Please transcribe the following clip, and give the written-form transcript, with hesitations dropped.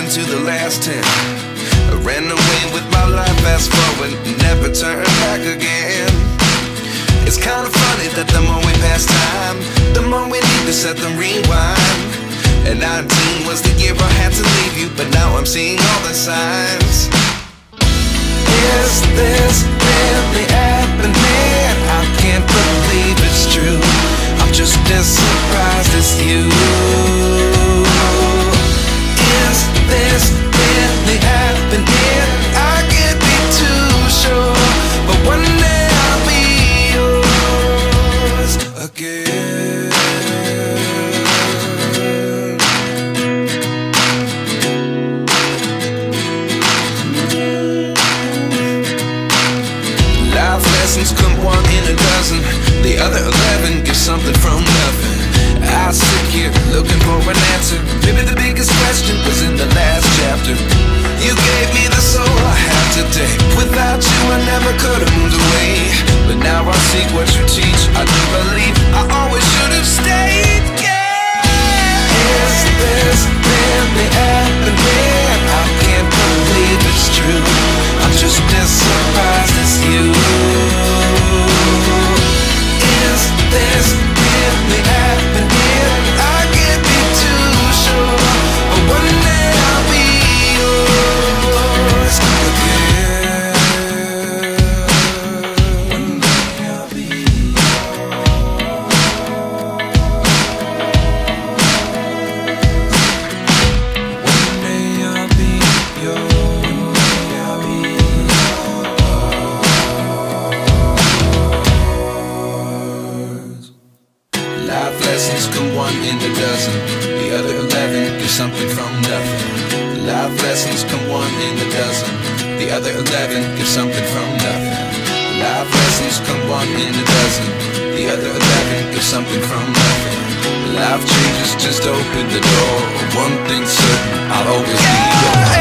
to the last 10. I ran away with my life, fast forward, never turn back again. It's kinda funny that the more we pass time, the more we need to set the rewind. And 19 was the year I had to leave you, but now I'm seeing all the signs. Is this really happening? I can't believe it's true. I'm just as surprised as you. Is this really happening? I can't be too sure, but one day I'll be yours again. Life lessons come one in a dozen. The other 11 give something from nothing. I sit here looking for an answer. Maybe the biggest question was in the last chapter. You gave me the soul I have today. Without you I never could have moved away. But now I see what you teach. I do believe I always should have stayed. Yeah. Is this really happening? I can't believe it's true. I'm just as surprised as you. Is this really happening? I can't be too sure, but one day I'll be yours again. One day I'll be One day I'll be yours. I'll be yours. Life lessons come one in a dozen. The other 11 give something from nothing. Life lessons come one in a dozen. The other 11 give something from nothing. Life lessons come one in a dozen. The other 11 give something from nothing. Life changes just open the door. One thing's certain, I'll always be yours.